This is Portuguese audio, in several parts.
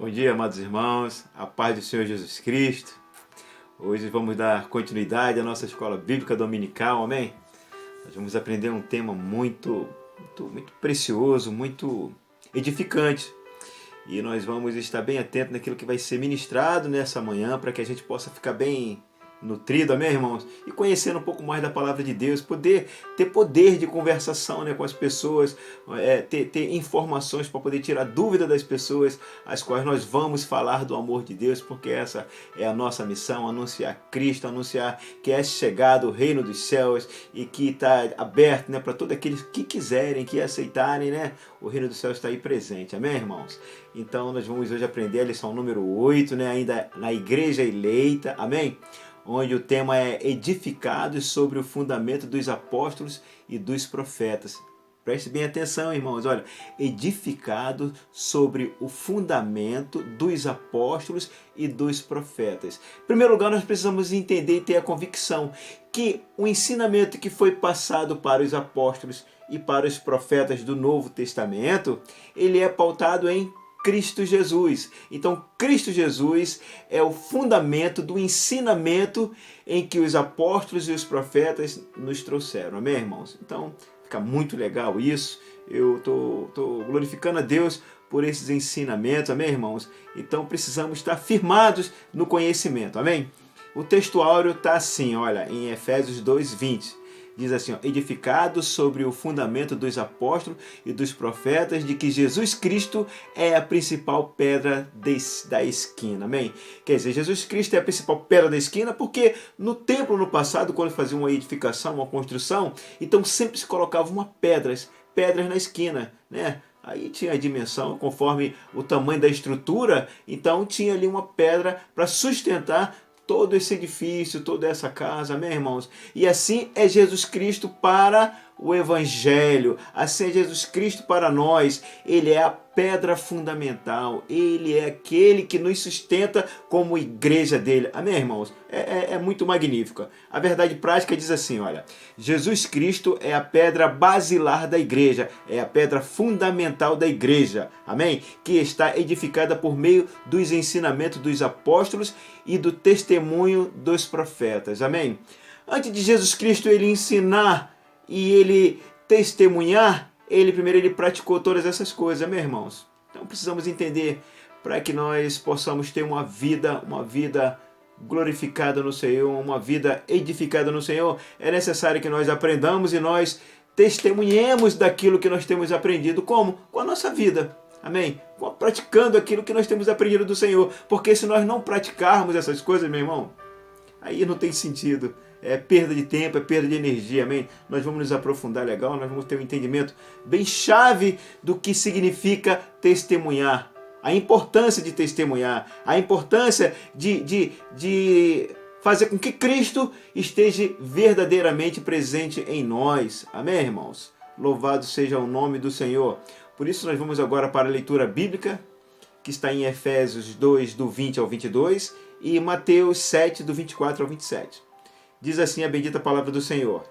Bom dia, amados irmãos, a paz do Senhor Jesus Cristo. Hoje vamos dar continuidade à nossa escola bíblica dominical, amém? Nós vamos aprender um tema muito precioso, muito edificante. E nós vamos estar bem atentos naquilo que vai ser ministrado nessa manhã, para que a gente possa ficar bem nutrido, amém, irmãos? E conhecendo um pouco mais da palavra de Deus, ter poder de conversação, né, com as pessoas, ter informações para poder tirar dúvida das pessoas, as quais nós vamos falar do amor de Deus, porque essa é a nossa missão, anunciar Cristo, anunciar que é chegado o reino dos céus e que está aberto, né, para todos aqueles que quiserem, que aceitarem, né, o reino dos céus está aí presente, amém, irmãos? Então nós vamos hoje aprender a lição número 8, né, ainda na igreja eleita, amém? Onde o tema é edificados sobre o fundamento dos apóstolos e dos profetas. Preste bem atenção, irmãos, olha, edificado sobre o fundamento dos apóstolos e dos profetas. Em primeiro lugar, nós precisamos entender e ter a convicção que o ensinamento que foi passado para os apóstolos e para os profetas do Novo Testamento, ele é pautado em Cristo Jesus. Então, Cristo Jesus é o fundamento do ensinamento em que os apóstolos e os profetas nos trouxeram. Amém, irmãos? Então, fica muito legal isso. Eu estou glorificando a Deus por esses ensinamentos. Amém, irmãos? Então, precisamos estar firmados no conhecimento. Amém? O texto áureo está assim, olha, em Efésios 2:20. Diz assim, ó, edificado sobre o fundamento dos apóstolos e dos profetas, de que Jesus Cristo é a principal pedra da esquina. Amém? Quer dizer, Jesus Cristo é a principal pedra da esquina porque no templo, no passado, quando faziam uma edificação, uma construção, então sempre se colocavam pedras na esquina, né? Aí tinha a dimensão conforme o tamanho da estrutura, então tinha ali uma pedra para sustentar todo esse edifício, toda essa casa, amém, irmãos? E assim é Jesus Cristo para o Evangelho, assim é Jesus Cristo para nós. Ele é a pedra fundamental, ele é aquele que nos sustenta como igreja dele, amém, irmãos? É muito magnífico. A verdade prática diz assim, olha, Jesus Cristo é a pedra basilar da igreja, é a pedra fundamental da igreja, amém? Que está edificada por meio dos ensinamentos dos apóstolos e do testemunho dos profetas, amém? Antes de Jesus Cristo ele ensinar e ele testemunhar, primeiro ele praticou todas essas coisas, amém, irmãos? Então precisamos entender para que nós possamos ter uma vida glorificada no Senhor, uma vida edificada no Senhor. É necessário que nós aprendamos e nós testemunhemos daquilo que nós temos aprendido. Como? Com a nossa vida. Amém? Praticando aquilo que nós temos aprendido do Senhor. Porque se nós não praticarmos essas coisas, meu irmão, aí não tem sentido. É perda de tempo, é perda de energia, amém? Nós vamos nos aprofundar legal, nós vamos ter um entendimento bem chave do que significa testemunhar. A importância de testemunhar, a importância de fazer com que Cristo esteja verdadeiramente presente em nós. Amém, irmãos? Louvado seja o nome do Senhor. Por isso nós vamos agora para a leitura bíblica, que está em Efésios 2, do 20 ao 22, e Mateus 7, do 24 ao 27. Diz assim a bendita palavra do Senhor.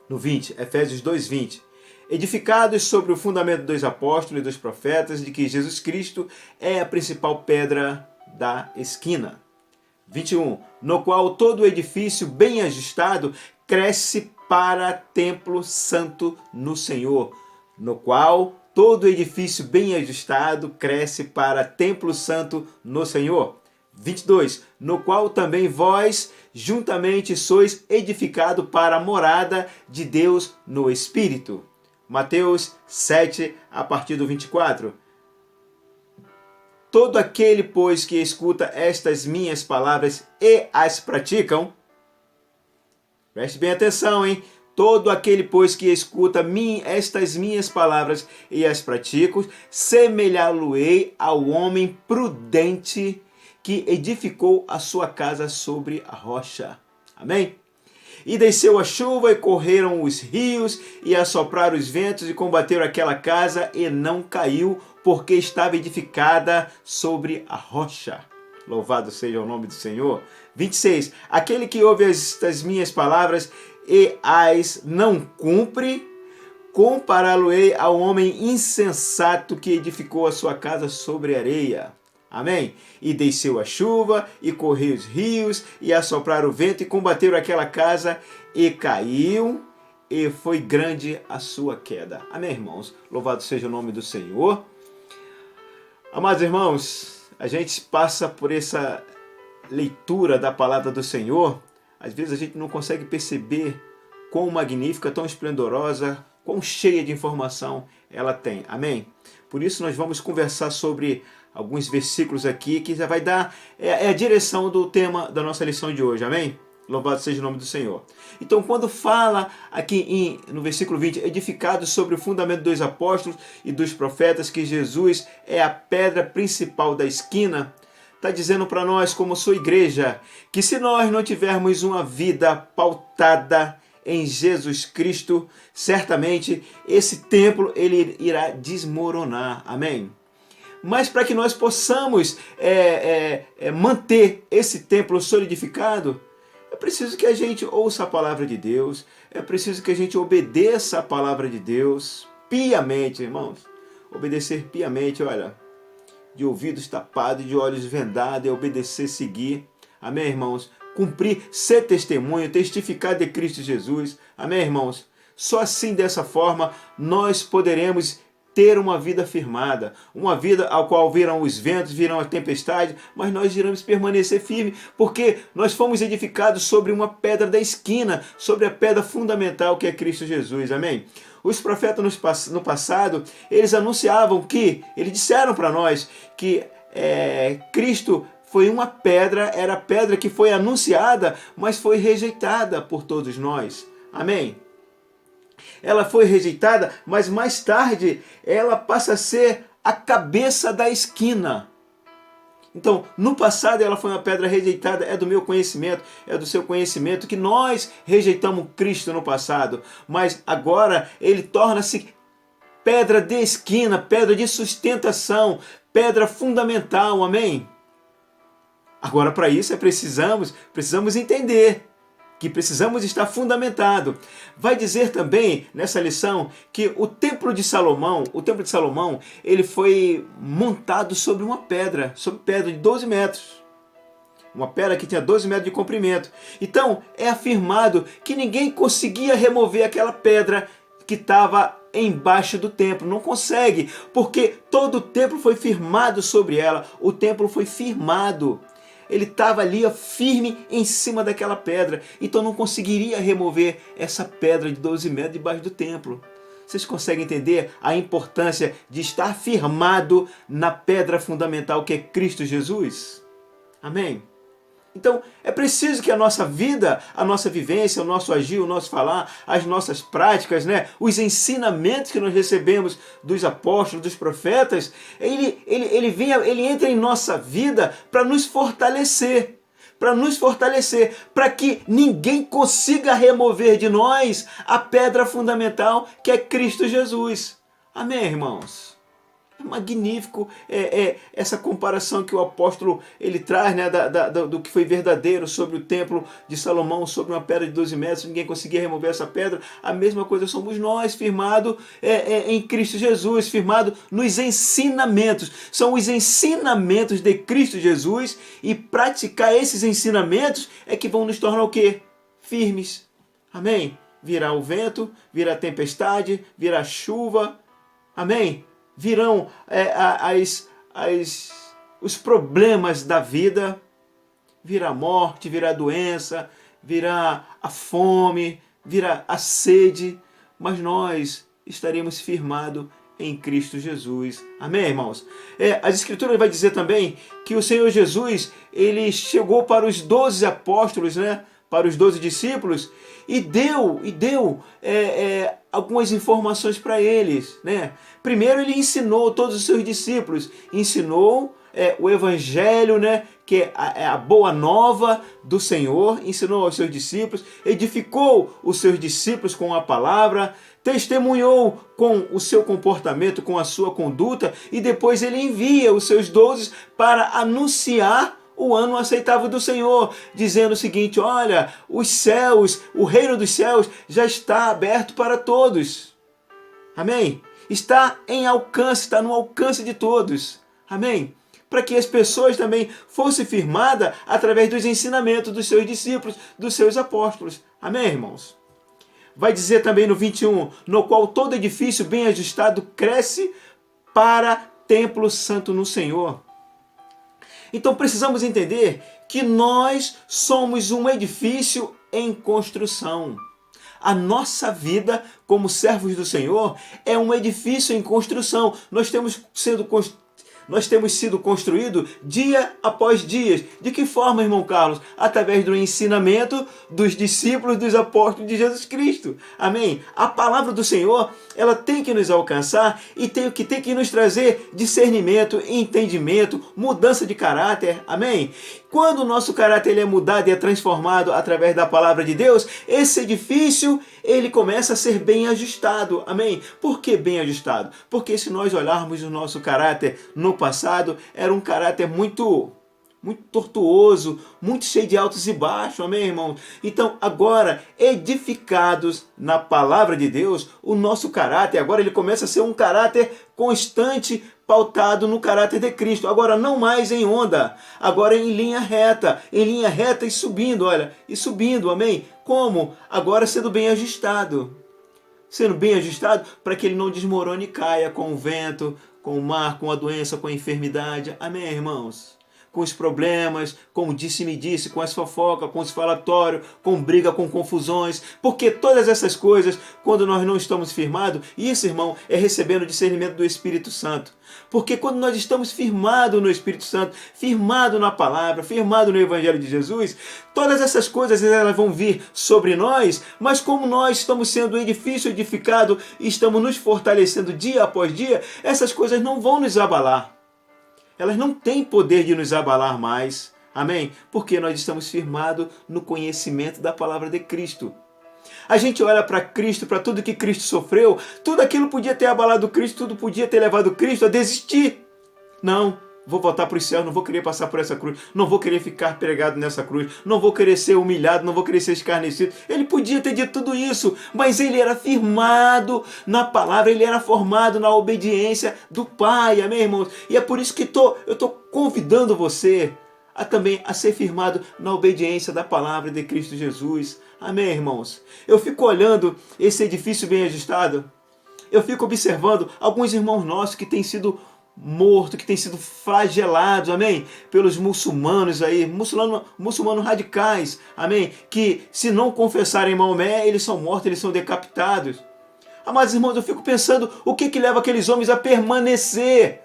No 20, Efésios 2, 20. Edificados sobre o fundamento dos apóstolos e dos profetas, de que Jesus Cristo é a principal pedra da esquina. 21. No qual todo o edifício bem ajustado cresce para templo santo no Senhor. No qual todo edifício bem ajustado cresce para templo santo no Senhor. 22. No qual também vós juntamente sois edificado para a morada de Deus no Espírito. Mateus 7, a partir do 24. Todo aquele, pois, que escuta estas minhas palavras e as praticam, preste bem atenção, hein? Todo aquele, pois, que escuta estas minhas palavras e as praticam, semelhá-lo-ei ao homem prudente que edificou a sua casa sobre a rocha. Amém? E desceu a chuva, e correram os rios, e assopraram os ventos, e combateram aquela casa, e não caiu, porque estava edificada sobre a rocha. Louvado seja o nome do Senhor. 26. Aquele que ouve estas minhas palavras e as não cumpre, compará-lo-ei ao homem insensato que edificou a sua casa sobre areia. Amém? E desceu a chuva, e correu os rios, e assopraram o vento, e combateram aquela casa, e caiu, e foi grande a sua queda. Amém, irmãos? Louvado seja o nome do Senhor. Amados irmãos, a gente passa por essa leitura da palavra do Senhor, às vezes a gente não consegue perceber quão magnífica, tão esplendorosa, quão cheia de informação ela tem. Amém? Por isso nós vamos conversar sobre alguns versículos aqui que já vai dar a direção do tema da nossa lição de hoje. Amém? Louvado seja o nome do Senhor. Então, quando fala aqui no versículo 20, edificado sobre o fundamento dos apóstolos e dos profetas, que Jesus é a pedra principal da esquina, está dizendo para nós, como sua igreja, que se nós não tivermos uma vida pautada em Jesus Cristo, certamente esse templo ele irá desmoronar. Amém? Mas para que nós possamos manter esse templo solidificado, é preciso que a gente ouça a palavra de Deus, é preciso que a gente obedeça a palavra de Deus piamente, irmãos. Obedecer piamente, olha, de ouvidos tapados, de olhos vendados, é obedecer, seguir. Amém, irmãos? Cumprir, ser testemunho, testificar de Cristo Jesus. Amém, irmãos? Só assim, dessa forma, nós poderemos ter uma vida firmada, uma vida ao qual virão os ventos, virão a tempestade, mas nós iremos permanecer firmes, porque nós fomos edificados sobre uma pedra da esquina, sobre a pedra fundamental que é Cristo Jesus. Amém? Os profetas no passado, eles anunciavam eles disseram para nós que Cristo foi uma pedra, era a pedra que foi anunciada, mas foi rejeitada por todos nós. Amém? Ela foi rejeitada, mas mais tarde ela passa a ser a cabeça da esquina. Então, no passado ela foi uma pedra rejeitada, é do meu conhecimento, é do seu conhecimento, que nós rejeitamos Cristo no passado, mas agora ele torna-se pedra de esquina, pedra de sustentação, pedra fundamental, amém? Agora, para isso precisamos entender que precisamos estar fundamentado. Vai dizer também nessa lição que o templo de Salomão, ele foi montado sobre pedra de 12 metros. Uma pedra que tinha 12 metros de comprimento. Então, é afirmado que ninguém conseguia remover aquela pedra que estava embaixo do templo. Não consegue, porque todo o templo foi firmado sobre ela. O templo foi firmado. Ele estava ali firme em cima daquela pedra. Então não conseguiria remover essa pedra de 12 metros debaixo do templo. Vocês conseguem entender a importância de estar firmado na pedra fundamental que é Cristo Jesus? Amém? Então é preciso que a nossa vida, a nossa vivência, o nosso agir, o nosso falar, as nossas práticas, os ensinamentos que nós recebemos dos apóstolos, dos profetas, ele entra em nossa vida para nos fortalecer, para que ninguém consiga remover de nós a pedra fundamental que é Cristo Jesus. Amém, irmãos? É magnífico essa comparação que o apóstolo ele traz, do que foi verdadeiro sobre o templo de Salomão, sobre uma pedra de 12 metros, ninguém conseguia remover essa pedra. A mesma coisa somos nós, firmados em Cristo Jesus, firmados nos ensinamentos. São os ensinamentos de Cristo Jesus, e praticar esses ensinamentos é que vão nos tornar o quê? Firmes. Amém? Virá o vento, virá a tempestade, virá a chuva. Amém? Virão os problemas da vida, virá a morte, virá a doença, virá a fome, virá a sede, mas nós estaremos firmados em Cristo Jesus. Amém, irmãos? As Escrituras vai dizer também que o Senhor Jesus, ele chegou para os 12 apóstolos, para os 12 discípulos, e deu algumas informações para eles. Primeiro ele ensinou todos os seus discípulos, ensinou o Evangelho, que é a boa nova do Senhor, ensinou aos seus discípulos, edificou os seus discípulos com a palavra, testemunhou com o seu comportamento, com a sua conduta, e depois ele envia os seus 12 para anunciar o ano aceitável do Senhor, dizendo o seguinte: olha, os céus, o reino dos céus já está aberto para todos. Amém? Está em alcance, está no alcance de todos. Amém? Para que as pessoas também fossem firmadas através dos ensinamentos dos seus discípulos, dos seus apóstolos. Amém, irmãos? Vai dizer também no 21, no qual todo edifício bem ajustado cresce para templo santo no Senhor. Então precisamos entender que nós somos um edifício em construção. A nossa vida como servos do Senhor é um edifício em construção. Nós temos sido construídos dia após dia. De que forma, irmão Carlos? Através do ensinamento dos discípulos, dos apóstolos de Jesus Cristo. Amém? A palavra do Senhor, ela tem que nos alcançar e tem que nos trazer discernimento, entendimento, mudança de caráter. Amém? Quando o nosso caráter ele é mudado e é transformado através da palavra de Deus, esse edifício ele começa a ser bem ajustado. Amém? Por que bem ajustado? Porque se nós olharmos o nosso caráter no passado, era um caráter muito tortuoso, muito cheio de altos e baixos, amém, irmão? Então, agora, edificados na palavra de Deus, o nosso caráter, agora ele começa a ser um caráter constante, pautado no caráter de Cristo. Agora, não mais em onda, agora em linha reta e subindo, olha, e subindo, amém? Como? Agora sendo bem ajustado. Sendo bem ajustado para que ele não desmorone e caia com o vento, com o mar, com a doença, com a enfermidade. Amém, irmãos? Com os problemas, com o disse-me-disse, com as fofocas, com os falatórios, com briga, com confusões. Porque todas essas coisas, quando nós não estamos firmados, isso, irmão, é recebendo o discernimento do Espírito Santo. Porque quando nós estamos firmados no Espírito Santo, firmados na palavra, firmados no Evangelho de Jesus, todas essas coisas elas vão vir sobre nós, mas como nós estamos sendo um edifício edificado e estamos nos fortalecendo dia após dia, essas coisas não vão nos abalar. Elas não têm poder de nos abalar mais. Amém? Porque nós estamos firmados no conhecimento da palavra de Cristo. A gente olha para Cristo, para tudo que Cristo sofreu, tudo aquilo podia ter abalado Cristo, tudo podia ter levado Cristo a desistir. Não, vou voltar para o céu, não vou querer passar por essa cruz, não vou querer ficar pregado nessa cruz, não vou querer ser humilhado, não vou querer ser escarnecido. Ele podia ter dito tudo isso, mas ele era firmado na palavra, ele era formado na obediência do Pai, amém, irmãos? E é por isso que eu estou convidando você também a ser firmado na obediência da palavra de Cristo Jesus. Amém, irmãos? Eu fico olhando esse edifício bem ajustado, eu fico observando alguns irmãos nossos que têm sido mortos, que têm sido flagelados, amém? Pelos muçulmanos aí, muçulmanos radicais, amém? Que se não confessarem Maomé, eles são mortos, eles são decapitados. Amados irmãos, eu fico pensando o que leva aqueles homens a permanecer,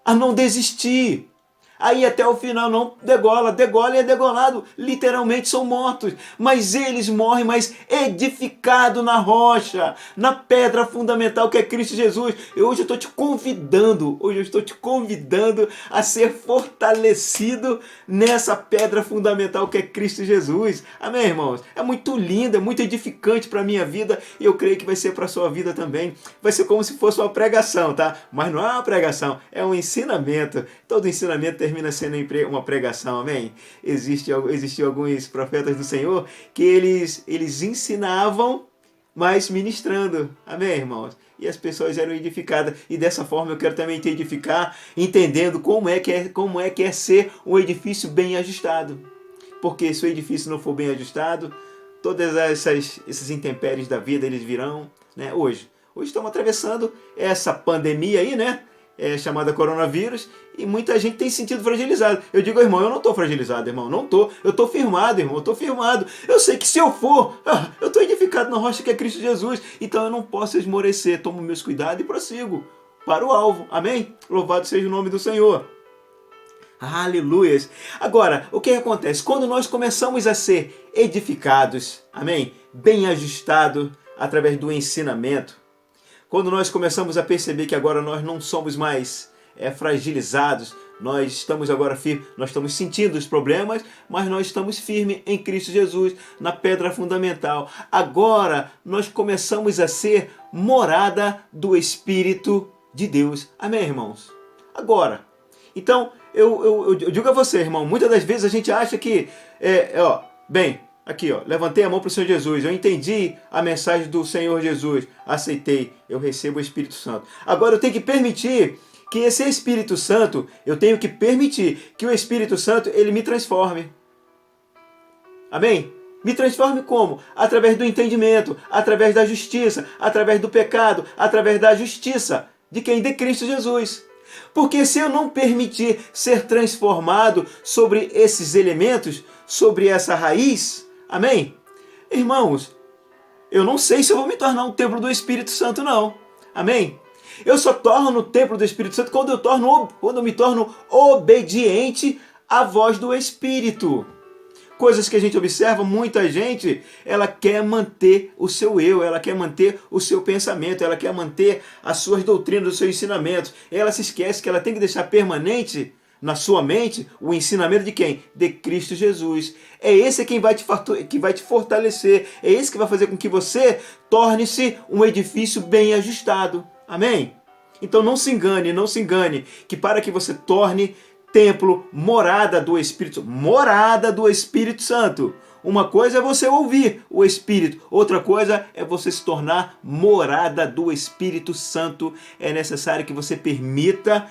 a não desistir. Aí até o final não degola e é degolado, literalmente são mortos, mas eles morrem, mas edificado na rocha, na pedra fundamental que é Cristo Jesus. E hoje eu estou te convidando a ser fortalecido nessa pedra fundamental que é Cristo Jesus. Amém, irmãos? É muito lindo, é muito edificante para a minha vida e eu creio que vai ser para a sua vida também. Vai ser como se fosse uma pregação, tá? Mas não é uma pregação, é um ensinamento. Todo ensinamento termina sendo uma pregação, amém? Existiam alguns profetas do Senhor que eles ensinavam, mas ministrando, amém, irmãos? E as pessoas eram edificadas, e dessa forma eu quero também te edificar, entendendo como é que é ser um edifício bem ajustado. Porque se o edifício não for bem ajustado, todas esses intempéries da vida, eles virão, né? Hoje estamos atravessando essa pandemia aí, né? Chamada coronavírus, e muita gente tem se sentido fragilizado. Eu digo, irmão, eu não estou fragilizado, irmão, não estou. Eu estou firmado, irmão, eu estou firmado. Eu sei que se eu for, eu estou edificado na rocha que é Cristo Jesus, então eu não posso esmorecer. Tomo meus cuidados e prossigo para o alvo, amém? Louvado seja o nome do Senhor. Aleluias. Agora, o que acontece? Quando nós começamos a ser edificados, amém? Bem ajustado através do ensinamento, quando nós começamos a perceber que agora nós não somos mais fragilizados, nós estamos agora firmes, nós estamos sentindo os problemas, mas nós estamos firmes em Cristo Jesus, na pedra fundamental. Agora nós começamos a ser morada do Espírito de Deus. Amém, irmãos? Agora, então, eu digo a você, irmão, muitas das vezes a gente acha que, Aqui, ó, levantei a mão para o Senhor Jesus, eu entendi a mensagem do Senhor Jesus, aceitei, eu recebo o Espírito Santo. Agora eu tenho que permitir que esse Espírito Santo, eu tenho que permitir que o Espírito Santo, ele me transforme. Amém? Me transforme como? Através do entendimento, através da justiça, através do pecado, através da justiça. De quem? De Cristo Jesus. Porque se eu não permitir ser transformado sobre esses elementos, sobre essa raiz, amém? Irmãos, eu não sei se eu vou me tornar um templo do Espírito Santo, não. Amém? Eu só torno o templo do Espírito Santo quando eu me torno obediente à voz do Espírito. Coisas que a gente observa, muita gente, ela quer manter o seu eu, ela quer manter o seu pensamento, ela quer manter as suas doutrinas, os seus ensinamentos. Ela se esquece que ela tem que deixar permanente na sua mente o ensinamento de quem? De Cristo Jesus. É esse quem vai te fortalecer, é esse que vai fazer com que você torne-se um edifício bem ajustado. Amém? Então não se engane, que para que você torne templo, morada do Espírito Santo. Uma coisa é você ouvir o Espírito, outra coisa é você se tornar morada do Espírito Santo. É necessário que você permita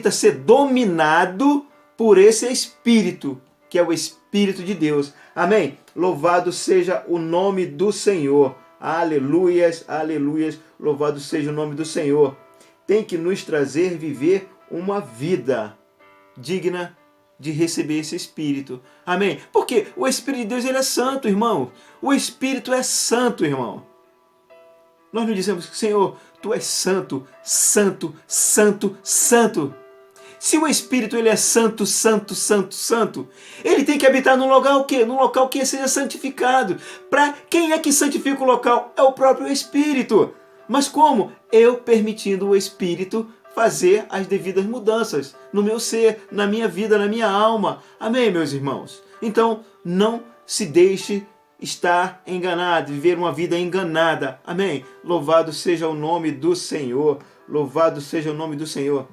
ser dominado por esse Espírito, que é o Espírito de Deus. Amém? Louvado seja o nome do Senhor. Aleluias, aleluias. Louvado seja o nome do Senhor. Tem que nos trazer viver uma vida digna de receber esse Espírito. Amém? Porque o Espírito de Deus, ele é santo, irmão. O Espírito é santo, irmão. Nós não dizemos, Senhor, Tu és santo, santo, santo, santo. Se o Espírito, ele é santo, santo, santo, santo, ele tem que habitar num local o quê? Num local que seja santificado. Para quem é que santifica o local? É o próprio Espírito. Mas como? Eu permitindo o Espírito fazer as devidas mudanças no meu ser, na minha vida, na minha alma. Amém, meus irmãos? Então, não se deixe estar enganado, viver uma vida enganada. Amém? Louvado seja o nome do Senhor. Louvado seja o nome do Senhor.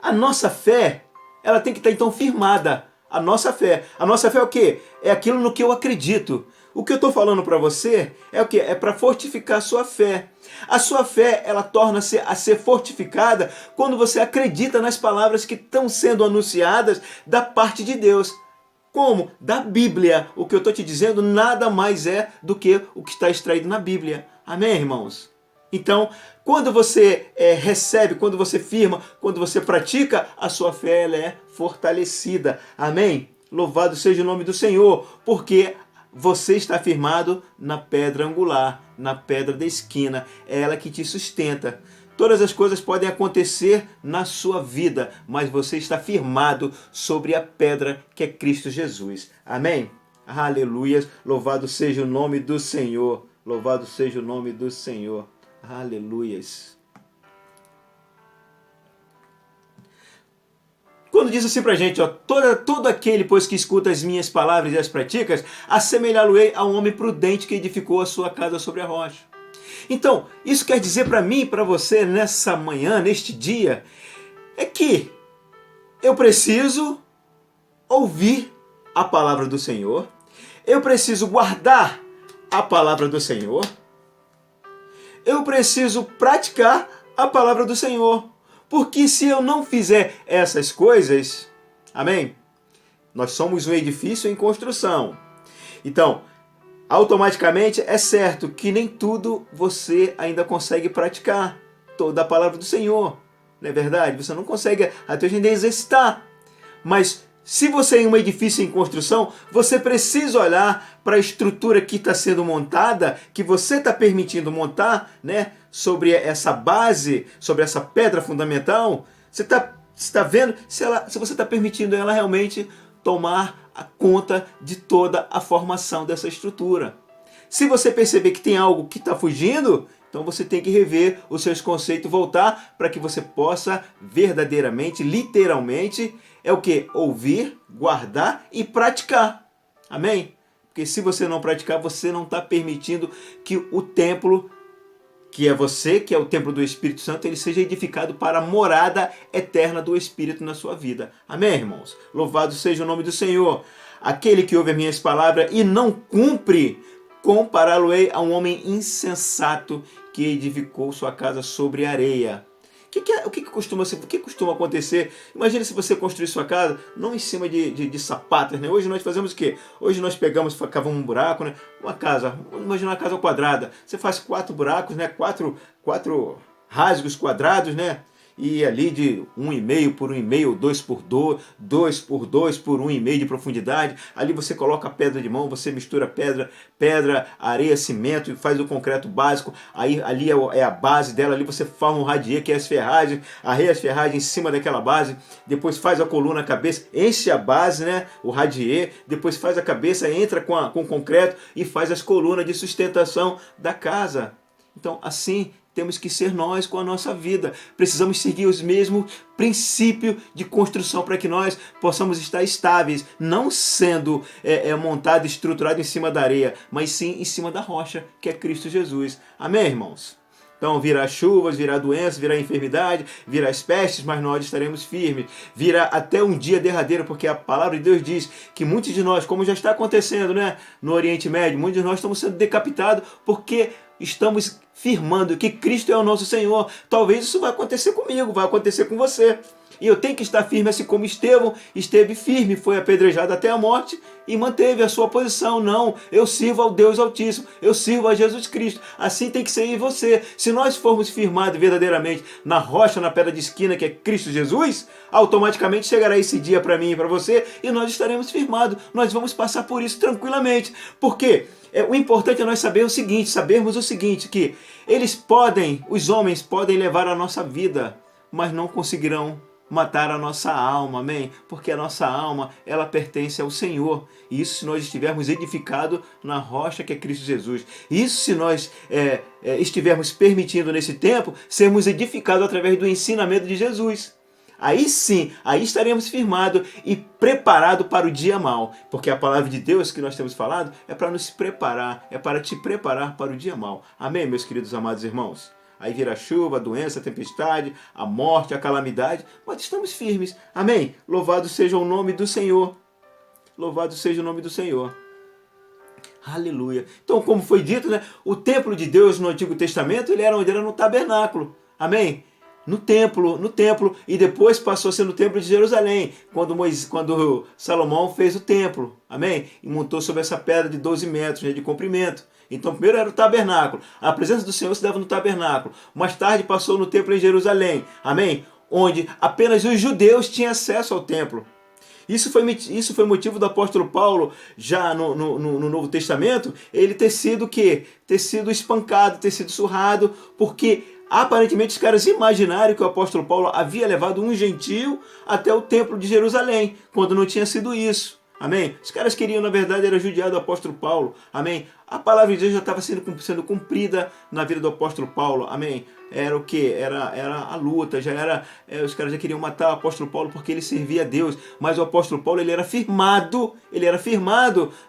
A nossa fé, ela tem que estar então firmada. A nossa fé é o quê? É aquilo no que eu acredito. O que eu estou falando para você é o quê? É para fortificar a sua fé. A sua fé, ela torna-se a ser fortificada quando você acredita nas palavras que estão sendo anunciadas da parte de Deus. Como? Da Bíblia. O que eu estou te dizendo nada mais é do que o que está extraído na Bíblia. Amém, irmãos? Então, quando você recebe, quando você firma, quando você pratica, a sua fé ela é fortalecida. Amém? Louvado seja o nome do Senhor, porque você está firmado na pedra angular, na pedra da esquina. É ela que te sustenta. Todas as coisas podem acontecer na sua vida, mas você está firmado sobre a pedra que é Cristo Jesus. Amém? Aleluias. Louvado seja o nome do Senhor. Louvado seja o nome do Senhor. Aleluias. Quando diz assim pra gente, ó, todo aquele, pois, que escuta as minhas palavras e as praticas, assemelhá-lo-ei a um homem prudente que edificou a sua casa sobre a rocha. Então, isso quer dizer para mim e para você nessa manhã, neste dia, é que eu preciso ouvir a palavra do Senhor, eu preciso guardar a palavra do Senhor, eu preciso praticar a palavra do Senhor. Porque se eu não fizer essas coisas, amém? Nós somos um edifício em construção. Então, automaticamente é certo que nem tudo você ainda consegue praticar toda a palavra do Senhor. Não é verdade? Você não consegue até hoje ainda exercitar. Mas se você é um edifício em construção, você precisa olhar para a estrutura que está sendo montada, que você está permitindo montar, né? Sobre essa base, sobre essa pedra fundamental. Você está vendo se você está permitindo ela realmente tomar a conta de toda a formação dessa estrutura. Se você perceber que tem algo que está fugindo, então você tem que rever os seus conceitos, voltar para que você possa verdadeiramente, literalmente, é o que? Ouvir, guardar e praticar. Amém? Porque se você não praticar, você não está permitindo que o templo, que é você, que é o templo do Espírito Santo, ele seja edificado para a morada eterna do Espírito na sua vida. Amém, irmãos? Louvado seja o nome do Senhor. aquele que ouve as minhas palavras e não cumpre, compará-lo-ei a um homem insensato que edificou sua casa sobre areia. O que costuma acontecer? Imagina se você construir sua casa não em cima de sapatas, né? Hoje nós fazemos o quê? Hoje nós cavamos um buraco, né? Uma casa, imagina uma casa quadrada. Você faz 4 buracos, né? Quatro rasgos quadrados, né? E ali de 1,5 por 1,5, 2 por 2, 2 por 2 por 1,5 de profundidade. Ali você coloca pedra de mão, você mistura pedra, areia, cimento e faz o concreto básico. Aí ali é a base dela, ali você forma um radier, que é as ferragens, arreia as ferragens em cima daquela base, depois faz a coluna, a cabeça, enche a base, né, o radier, depois faz a cabeça, entra com o concreto e faz as colunas de sustentação da casa. Então, assim temos que ser nós com a nossa vida. Precisamos seguir os mesmos princípios de construção para que nós possamos estar estáveis, não sendo montado e estruturado em cima da areia, mas sim em cima da rocha, que é Cristo Jesus. Amém, irmãos? Então virá chuvas, virá doenças, virá enfermidade, virá as pestes, mas nós estaremos firmes. Virá até um dia derradeiro, porque a palavra de Deus diz que muitos de nós, como já está acontecendo, né, no Oriente Médio, muitos de nós estamos sendo decapitados porque estamos firmando que Cristo é o nosso Senhor. Talvez isso vai acontecer comigo, vai acontecer com você. E eu tenho que estar firme, assim como Estevão esteve firme, foi apedrejado até a morte e manteve a sua posição. Não, eu sirvo ao Deus Altíssimo, eu sirvo a Jesus Cristo. Assim tem que ser em você. Se nós formos firmados verdadeiramente na rocha, na pedra de esquina, que é Cristo Jesus, automaticamente chegará esse dia para mim e para você e nós estaremos firmados. Nós vamos passar por isso tranquilamente. Por quê? O importante é nós sabermos o seguinte, que os homens podem levar a nossa vida, mas não conseguirão matar a nossa alma, amém? Porque a nossa alma, ela pertence ao Senhor. E isso se nós estivermos edificados na rocha que é Cristo Jesus. Isso se nós estivermos permitindo nesse tempo, sermos edificados através do ensinamento de Jesus. Aí sim, aí estaremos firmados e preparados para o dia mau. Porque a palavra de Deus que nós temos falado é para nos preparar, é para te preparar para o dia mau. Amém, meus queridos amados irmãos? Aí virá a chuva, a doença, a tempestade, a morte, a calamidade, mas estamos firmes. Amém? Louvado seja o nome do Senhor. Louvado seja o nome do Senhor. Aleluia. Então, como foi dito, né, o templo de Deus no Antigo Testamento, ele era onde? Era no tabernáculo. Amém? No templo, e depois passou a ser no templo de Jerusalém, quando Salomão fez o templo, amém? E montou sobre essa pedra de 12 metros, né, de comprimento. Então primeiro era o tabernáculo, a presença do Senhor se dava no tabernáculo, mais tarde passou no templo em Jerusalém, amém? Onde apenas os judeus tinham acesso ao templo. Isso foi motivo do apóstolo Paulo, já no Novo Testamento, ele ter sido espancado, ter sido surrado, porque aparentemente os caras imaginaram que o apóstolo Paulo havia levado um gentio até o templo de Jerusalém, quando não tinha sido isso. Amém? Os caras queriam, na verdade, era judiar do apóstolo Paulo. Amém? A palavra de Deus já estava sendo cumprida na vida do apóstolo Paulo. Amém? Era o que? Era a luta, os caras já queriam matar o apóstolo Paulo porque ele servia a Deus. Mas o apóstolo Paulo, ele era firmado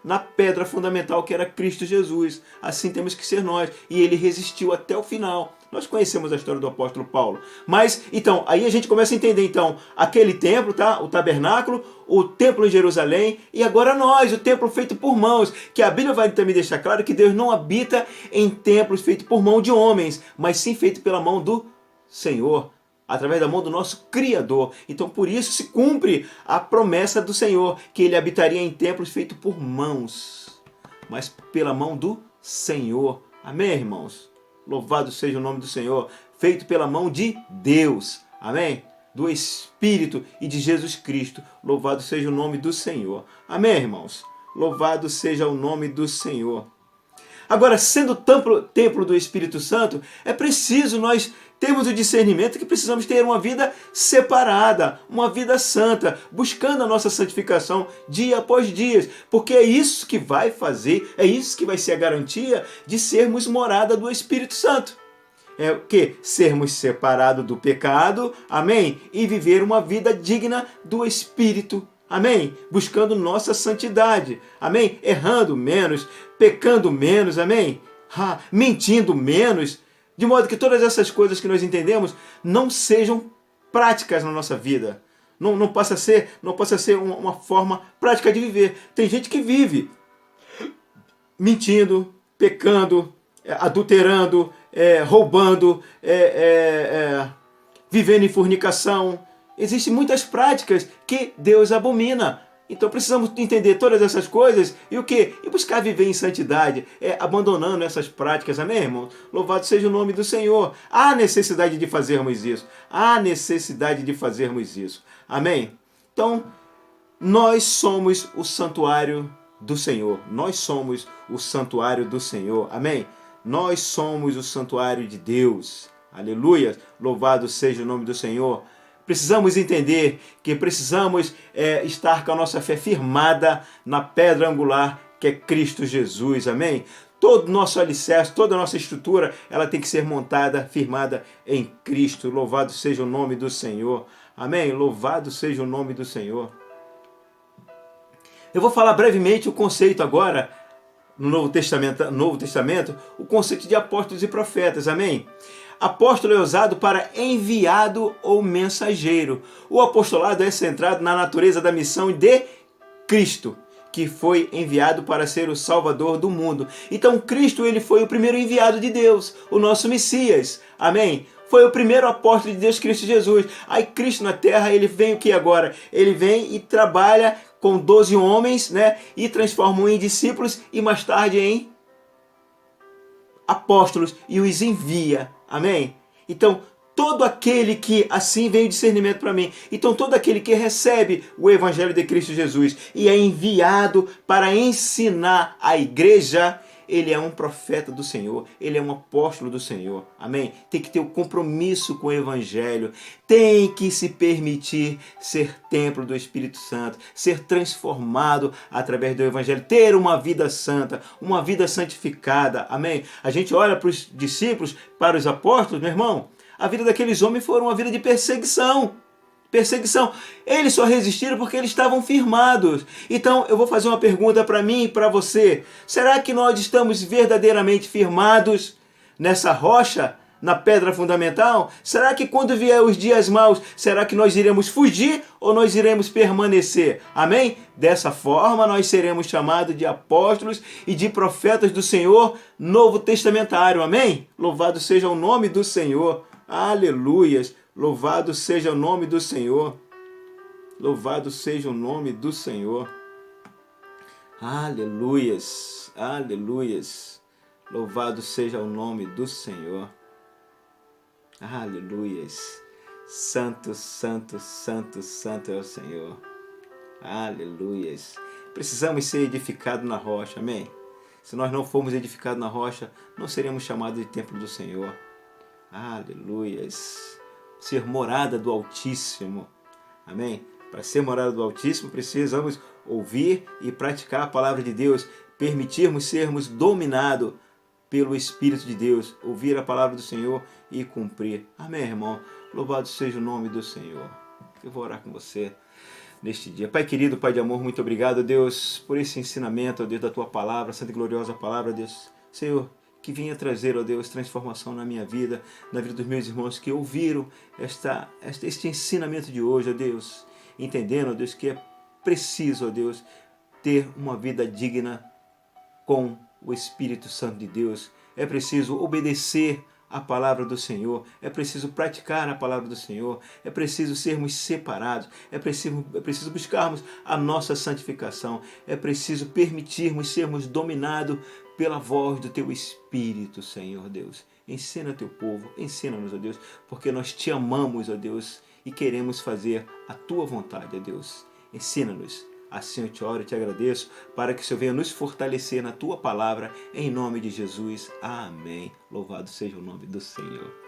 na pedra fundamental que era Cristo Jesus. Assim temos que ser nós. E ele resistiu até o final. Nós conhecemos a história do apóstolo Paulo. Mas, então, aí a gente começa a entender, então, aquele templo, tá? O tabernáculo, o templo em Jerusalém, e agora nós, o templo feito por mãos, que a Bíblia vai também deixar claro que Deus não habita em templos feitos por mão de homens, mas sim feito pela mão do Senhor, através da mão do nosso Criador. Então, por isso se cumpre a promessa do Senhor, que ele habitaria em templos feitos por mãos, mas pela mão do Senhor. Amém, irmãos? Louvado seja o nome do Senhor, feito pela mão de Deus. Amém? Do Espírito e de Jesus Cristo. Louvado seja o nome do Senhor. Amém, irmãos? Louvado seja o nome do Senhor. Agora, sendo templo do Espírito Santo, é preciso nós termos o discernimento que precisamos ter uma vida separada, uma vida santa, buscando a nossa santificação dia após dia, porque é isso que vai fazer, é isso que vai ser a garantia de sermos morada do Espírito Santo. É o que? Sermos separados do pecado, amém? E viver uma vida digna do Espírito, amém? Buscando nossa santidade, amém? Errando menos, pecando menos, amém? Mentindo menos, de modo que todas essas coisas que nós entendemos não sejam práticas na nossa vida. Não passa a ser uma forma prática de viver. Tem gente que vive mentindo, pecando, adulterando, roubando, vivendo em fornicação. Existem muitas práticas que Deus abomina. Então precisamos entender todas essas coisas e o quê? E buscar viver em santidade, abandonando essas práticas, amém, irmão? Louvado seja o nome do Senhor. Há necessidade de fazermos isso. Há necessidade de fazermos isso. Amém? Então, nós somos o santuário do Senhor. Nós somos o santuário do Senhor. Amém? Nós somos o santuário de Deus. Aleluia! Louvado seja o nome do Senhor. Precisamos entender que precisamos estar com a nossa fé firmada na pedra angular que é Cristo Jesus, amém? Todo o nosso alicerce, toda a nossa estrutura, ela tem que ser montada, firmada em Cristo. Louvado seja o nome do Senhor, amém? Louvado seja o nome do Senhor. Eu vou falar brevemente o conceito agora, no Novo Testamento, o conceito de apóstolos e profetas, amém? Apóstolo é usado para enviado ou mensageiro. O apostolado é centrado na natureza da missão de Cristo, que foi enviado para ser o Salvador do mundo. Então Cristo, ele foi o primeiro enviado de Deus, o nosso Messias. Amém? Foi o primeiro apóstolo de Deus, Cristo Jesus. Aí Cristo na terra, ele vem o que agora? Ele vem e trabalha com 12 homens, né? E transforma em discípulos e mais tarde em apóstolos e os envia. Amém? Então, todo aquele que assim veio discernimento para mim. Então, todo aquele que recebe o Evangelho de Cristo Jesus e é enviado para ensinar a igreja, ele é um profeta do Senhor, ele é um apóstolo do Senhor. Amém? Tem que ter o compromisso com o Evangelho, tem que se permitir ser templo do Espírito Santo, ser transformado através do Evangelho, ter uma vida santa, uma vida santificada. Amém? A gente olha para os discípulos, para os apóstolos, meu irmão, a vida daqueles homens foi uma vida de perseguição. Perseguição. Eles só resistiram porque eles estavam firmados. Então eu vou fazer uma pergunta para mim e para você. Será que nós estamos verdadeiramente firmados nessa rocha, na pedra fundamental? Será que quando vier os dias maus, será que nós iremos fugir ou nós iremos permanecer? Amém? Dessa forma nós seremos chamados de apóstolos e de profetas do Senhor novo testamentário. Amém? Louvado seja o nome do Senhor. Aleluias. Louvado seja o nome do Senhor. Louvado seja o nome do Senhor. Aleluias. Aleluias. Louvado seja o nome do Senhor. Aleluias. Santo, santo, santo, santo é o Senhor. Aleluias. Precisamos ser edificados na rocha, amém? Se nós não formos edificados na rocha, não seremos chamados de templo do Senhor. Aleluias. Ser morada do Altíssimo. Amém? Para ser morada do Altíssimo, precisamos ouvir e praticar a palavra de Deus, permitirmos sermos dominados pelo Espírito de Deus, ouvir a palavra do Senhor e cumprir. Amém, irmão? Louvado seja o nome do Senhor. Eu vou orar com você neste dia. Pai querido, Pai de amor, muito obrigado, Deus, por esse ensinamento, ó Deus, da Tua palavra, santa e gloriosa palavra, Deus. Senhor, que vinha trazer, ó Deus, transformação na minha vida, na vida dos meus irmãos que ouviram este ensinamento de hoje, ó Deus, entendendo, ó Deus, que é preciso, ó Deus, ter uma vida digna com o Espírito Santo de Deus. É preciso obedecer a palavra do Senhor, é preciso praticar a palavra do Senhor, é preciso sermos separados, é preciso buscarmos a nossa santificação, é preciso permitirmos sermos dominados pela voz do Teu Espírito, Senhor Deus. Ensina Teu povo, ensina-nos, ó Deus, porque nós Te amamos, ó Deus, e queremos fazer a Tua vontade, ó Deus. Ensina-nos. Assim eu Te oro e Te agradeço, para que o Senhor venha nos fortalecer na Tua palavra, em nome de Jesus. Amém. Louvado seja o nome do Senhor.